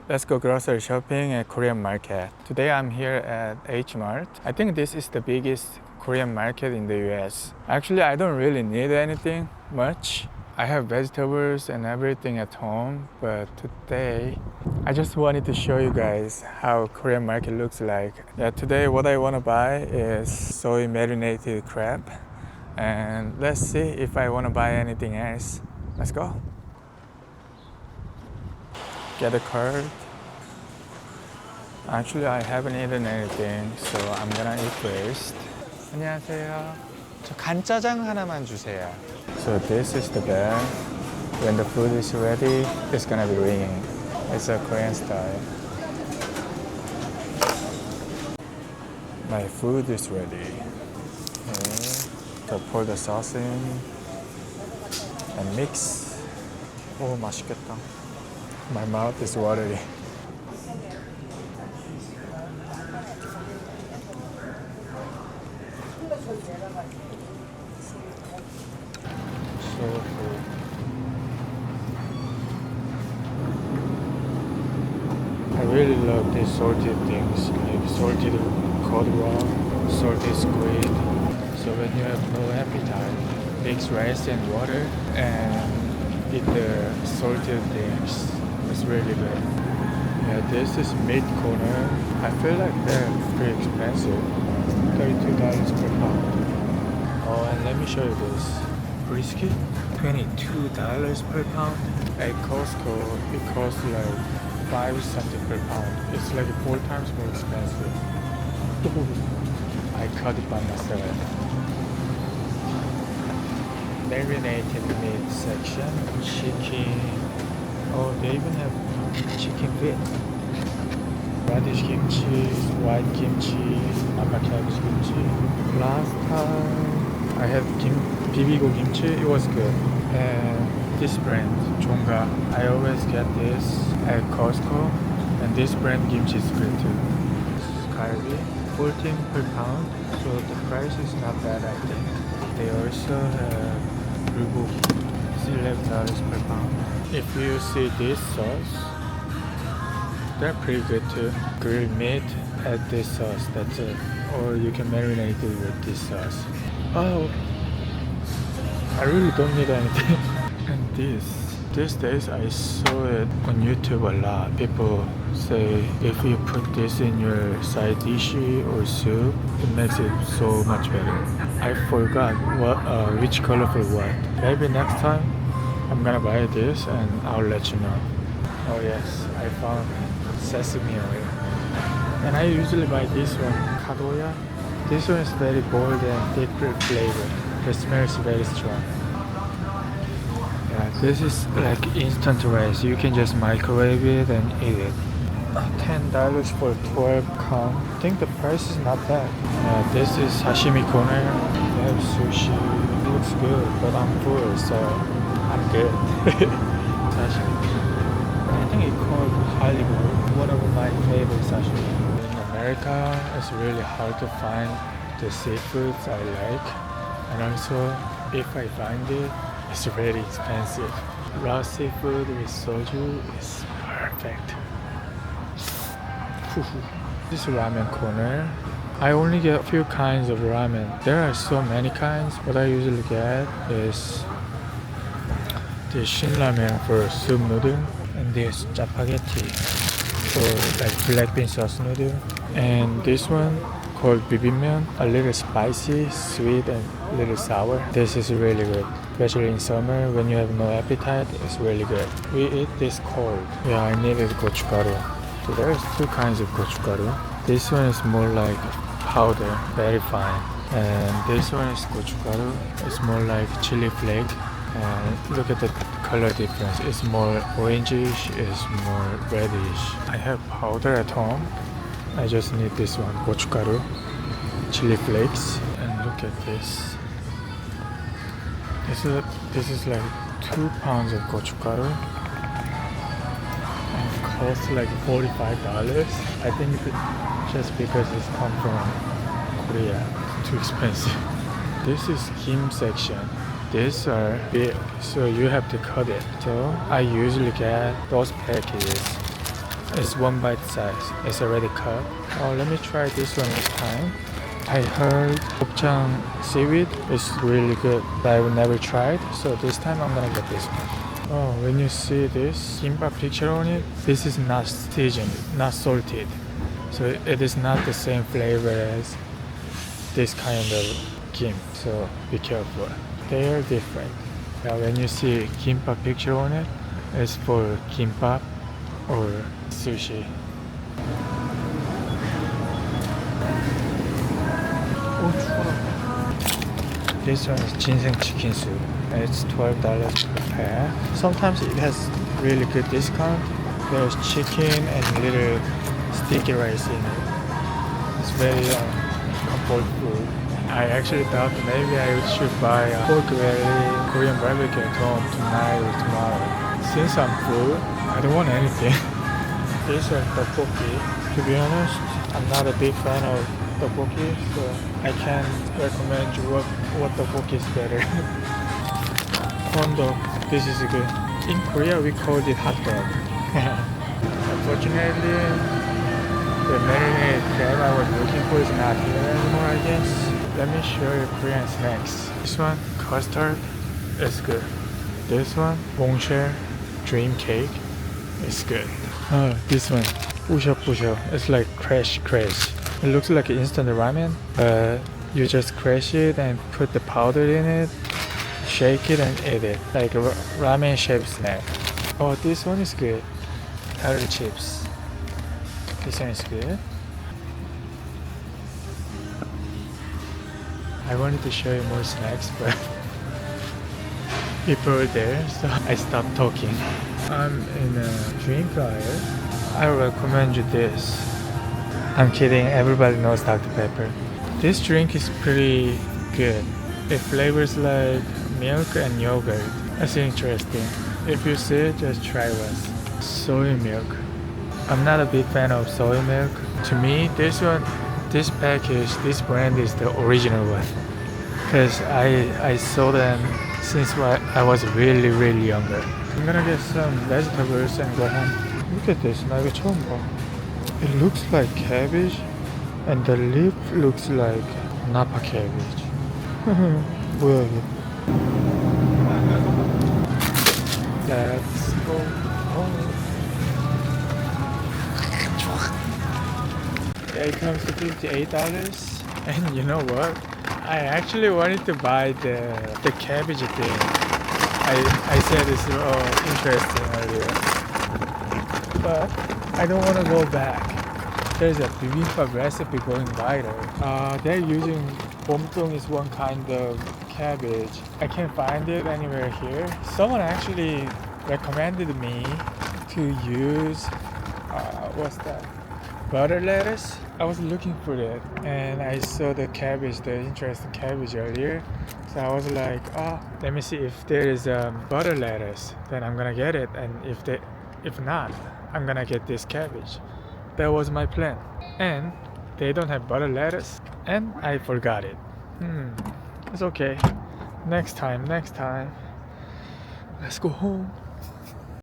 Let's go grocery shopping at Korean market. Today I'm here at Mart. I think this is the biggest Korean market in the US. Actually, I don't really need anything much. I have vegetables and everything at home, but today I just wanted to show you guys how Korean market looks like. Yeah, today what I want to buy is soy marinated crab, and let's see if I want to buy anything else. Let's go. Get a card. Actually, I haven't eaten anything, so I'm gonna eat first. 안녕하세요. 저 간짜장 하나만 주세요. So this is the bell. When the food is ready, it's gonna be ringing. It's a Korean style. My food is ready. Okay. So pour the sauce in and mix. 오, 맛있겠다. My mouth is watery. So full. I really love these salted things, like salted cod rock, salted squid. So when you have no appetite, mix rice and water and eat the salted things. It's really good. Yeah, this is meat corner. I feel like they're pretty expensive. $32 per pound. Oh, and let me show you this. Brisket, $22 per pound. At Costco, it costs like 5 something per pound. It's like 4 times more expensive. I cut it by myself. Marinated meat section, chicken. Oh, they even have chicken feet. Radish kimchi, white kimchi, cabbage kimchi. Last time I had bibigo kimchi, it was good. And this brand, Chonga, I always get this at Costco. And this brand kimchi is good too. Kalbi, 14 per pound, so the price is not bad, I think. They also have bulgogi, $11 per pound. If you see this sauce, they're pretty good too. Grilled meat, add this sauce, that's it. Or you can marinate it with this sauce. Oh, I really don't need anything. And these days I saw it on YouTube a lot. People say if you put this in your side dish or soup, it makes it so much better. I forgot which color for what. Maybe next time I'm gonna buy this and I'll let you know. Oh yes, I found sesame oil. And I usually buy this one, kadoya. This one is very bold and different flavor. The smell is very strong. Yeah, this is like instant rice. You can just microwave it and eat it. $10 for 12 count. I think the price is not bad. This is sashimi corner. They have sushi. It looks good, but I'm full, so I'm good. Sashimi. I think it's called Hollywood. One of my favorite sashimi. In America, it's really hard to find the seafoods I like. And also, if I find it, it's very expensive. Raw seafood with soju is perfect. This ramen corner. I only get a few kinds of ramen. There are so many kinds. What I usually get is the shinramen for soup noodle, and this spaghetti for like black bean sauce noodle, and this one called bibimbap, a little spicy, sweet, and a little sour. This is really good, especially in summer when you have no appetite. It's really good. We eat this cold. Yeah, I needed gochugaru. So there's 2 kinds of gochugaru. This one is more like powder, very fine, and this one is gochugaru. It's more like chili flake. And look at the color difference. It's more orangish, it's more reddish. I have powder at home. I just need this one, gochugaru, chili flakes. And look at this. This is like 2 pounds of gochugaru. And it costs like $45. I think just because it's come from Korea, it's too expensive. This is kim section. These are big, so you have to cut it. So I usually get those packages. It's one bite size. It's already cut. Oh, let me try this one this time. I heard 곱창 seaweed is really good, but I've never tried. So this time I'm gonna get this one. Oh, when you see this kimbap picture on it, this is not seasoned, not salted. So it is not the same flavor as this kind of kim. So be careful. They are different. Yeah, when you see kimbap picture on it, it's for kimbap or sushi. Oh, this one is ginseng chicken soup. It's $12 per pack. Sometimes it has really good discount. There's chicken and little sticky rice in it. It's very comfort food. I actually thought maybe I should buy a pork belly Korean barbecue at home tonight or tomorrow. Since I'm full, I don't want anything. This is tteokbokki. To be honest, I'm not a big fan of tteokbokki, so I can't recommend you what tteokbokki is better. Corn dog, this is good. In Korea, we call it hot dog. Unfortunately, the marinated crab I was looking for is not here anymore, I guess. Let me show you Korean snacks. This one, custard, is good. This one, bongshare, dream cake, is good. Oh, this one, bushok. It's like crash. It looks like instant ramen, but you just crash it and put the powder in it, shake it and eat it, like a ramen shaped snack. Oh, this one is good. Potato chips. This one is good. I wanted to show you more snacks, but people were there, so I stopped talking. I'm in a drink aisle. I recommend you this. I'm kidding, everybody knows Dr. Pepper. This drink is pretty good. It flavors like milk and yogurt. That's interesting. If you see it, just try once. Soy milk. I'm not a big fan of soy milk. To me, this package, this brand is the original one. Because I saw them since I was really younger. I'm gonna get some vegetables and go home. Look at this, 나 이거 처음 봐. It looks like cabbage and the leaf looks like napa cabbage. 뭐야 이게? Let's go home. Yeah, it comes to $58. And you know what? I actually wanted to buy the cabbage thing. I said it's interesting earlier. But I don't want to go back. There's a bibimbap recipe going viral. They're using bomtong is one kind of cabbage. I can't find it anywhere here. Someone actually recommended me to use what's that? Butter lettuce. I was looking for that and I saw the cabbage, the interesting cabbage earlier. So I was like, let me see if there is butter lettuce, then I'm gonna get it. And if not, I'm gonna get this cabbage. That was my plan. And they don't have butter lettuce and I forgot it. It's okay. Next time. Let's go home.